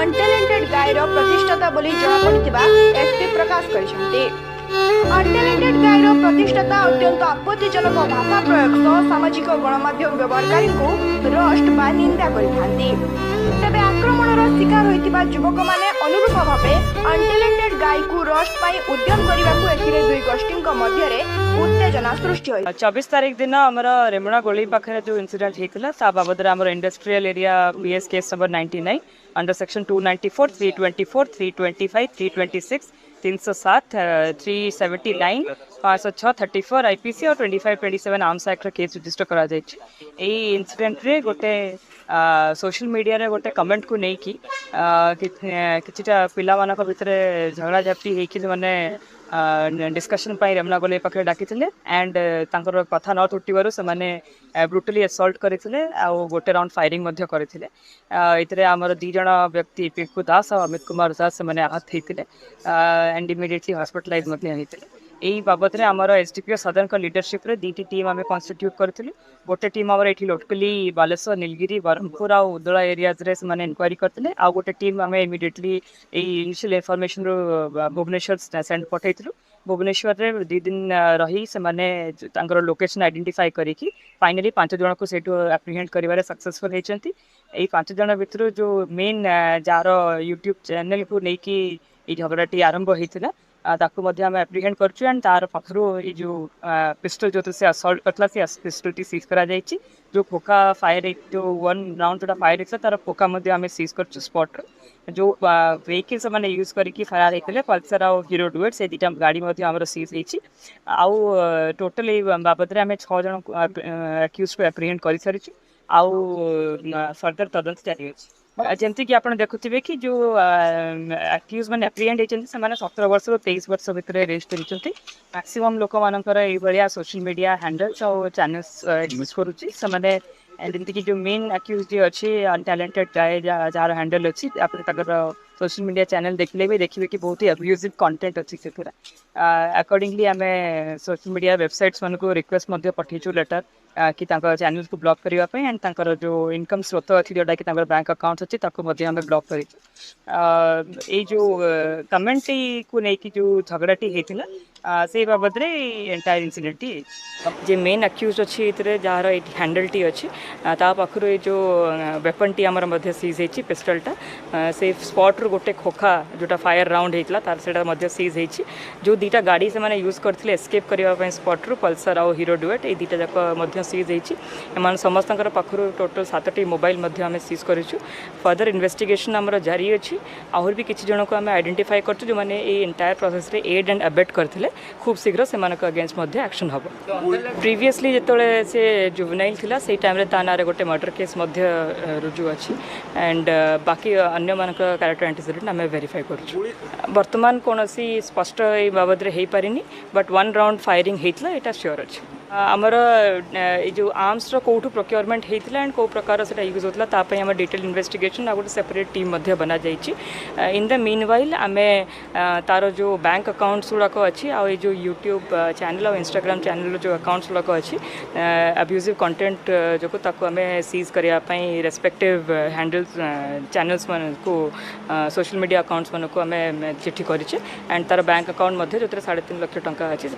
untalented गायर प्रतिष्ठाता बोली जमापड़ा SP प्रकाश कर अनटैलेंटेड गायर प्रतिष्ठाता अत्यंत आपत्तिजनक भाषा प्रयोग सह सामाजिक गणमाध्यम व्यवहारकारी रोस्ट बा निंदा तेबे आक्रमणर शिकार होइतिबा युवक माने अनुरूप भावे अनटैलेंटेड गाय को रोस्ट पाई उद्यम करबाकू एथिरे दुई गोष्ठी मध्यरे उत्तेजना सृष्टि होई 24 तारीख दिन आमर रेमुणा गोली पाखे जो इनसीडेंट होता ता बाबद आम industrial area PS case number 99 under section 294 324 325 326 307 379 506 34 IPC और 2527 आर्म्स एक्ट केस रजिस्टर करा इनसीडेंट रे गोटे सोशल मीडिया रे गोटे कमेंट को नहीं कि किछिटा पिला मानक भितर झगड़ा झाप्टी होइकि माने डिस्कशन पाई रेमुणा गोले पाखे डाकी एंड तांकर कथा न तुटिबारु से माने ब्रुटली असल्ट करथिले आ गोटे राउंड फायरिंग मध्य करथिले इतरे हमर दी जण व्यक्ति पिंकू दास और अमित कुमार दास से माने आहत हेतिले एंड इमिडिएटली हॉस्पिटलाइज मध्य हेतिले यही बाबद में आमर एसडीपीओ सदन का लीडरशिप रे दीटी टीम आम कन्स्टिट्यूट करथिलु गोटे टीम आमर एठी लोटकली बालेश्वर नीलगिरी बरहमपुर आ उदला एरियाज रे माने इंक्वायरी करथिले आ गोटे टीम आम इमिडिएटली इनिशियल इनफॉरमेशन रो भुवनेश्वर सेंड पठैथिलु भुवनेश्वर रे 2 दिन रही से माने तांकर लोकेशन आइडेंटिफाई करिकि फाइनली 5 जन को सेटू एप्रिहेंड करिवारे सक्सेसफुल हेचंती एई 5 जन भितर जो मेन जार यूट्यूब चैनल को नेकी ई झगड़ाटी आरंभ होइथिला ताकू मध्य आम एप्रिहेंड करछु एंड तार पाखरु ये जो पिस्टल जो से असल्ट करथला से पिस्टल टी सीज करा जायछि जो फोका फायर जो 1 राउंड जोटा फायर एकला तार फोका मध्य आम सीज करछु स्पॉट जो व्हीकल से माने यूज करके फरार हेतले पल्सर और हीरो डुएट से दीटा गाड़ी मध्य आमर सीज हेछि आउ टोटल ए बाबद रे आम 6 जन एक्यूज को एप्रिहेंड करि सारिछु आउ फर्दर तदंत जारी अछि जमती कि आप देखुवे कि जो एक्यूज मैंने एप्रिहेंड होती से 17 वर्ष 23 वर्ष भितर रेस्ट होती मैक्सिमम लोक मानकर सोशल मीडिया हैंडल्स और चैनल्स यूज करुच्ची जमती कि जो मेन एक्यूज जी अच्छी अनटैलेंटेड गाय जार हैंडल अच्छी सोशल मीडिया चैनल देखले भी देखिए कि बहुत ही अब्यूजिव कंटेंट अच्छी से अकॉर्डिंगली आम सोशल मीडिया वेबसाइट्स मान को रिक्वेस्ट पठेचु लेटर कि चैनल को ब्लॉक करने एंड तांकर जो इनकम स्रोत अच्छी जोटा कि बैंक अकाउंट अच्छी आम ब्लॉक कर जो कमेंट को लेकिन जो झगड़ाटी होता से बाबद रे एंटायर इनसीडेंट जे मेन एक्यूज अच्छी जार हैंडल टी अच्छी पाखर ये जो वेपन टी आमर सीज होती पिस्टलटा से स्पॉट रू गोटे खोखा जोटा फायर राउंड होता तार से सीज होती जो दीटा गाड़ी से मैंने यूज करते एस्केप करने स्पॉट रू पल्सर और हीरो डुएट ये दीटा जाक सीज होती एम समस्त पाखर टोटल 7टी मोबाइल आम सीज करूँ फर्दर इन्वेस्टिगेशन आमर जारी अच्छी आहर भी किसी जन को आम आइडेंटिफाई करूँ जो मैंने ये एंटायर प्रोसेस रे एड एंड अबेट करते खूब शीघ्र से अगेंस्ट एक्शन हम प्रीवियसली जो से जुवेनाइल थिला से टाइम ता ना गोटे मर्डर केस रुजु अच्छी एंड बाकी अन्य मान क्यारेक्टर एंटीसीडेंट आम वेरीफाई कर बर्तमान कौन स्पष्ट ये बाबद हो पारे बट 1 राउंड फायरिंग होता यहाँ श्योर अच्छी आमर जो आर्म्स कौटू प्रोक्योरमेंट होता एंड कौ प्रकार से यूज होता आम डिटेल इन्वेस्टिगेशन आ गोटे सेपरेट टीम बना जाइए इन द मीन वाइल आम तार जो बैंक अकाउंट्स गुड़ाक अच्छी आ जो यूट्यूब चैनल और इंस्टाग्राम चैनल जो अकाउंट्स गुड़ाक अच्छी अब्यूजिव कंटेंट जो आम सीज करने रेस्पेक्टिव हैंडल्स चैनल्स को सोशल मीडिया अकाउंट्स मानक आम चिठी करें एंड तार बैंक अकाउंट जो 3.5 लाख टंका अच्छी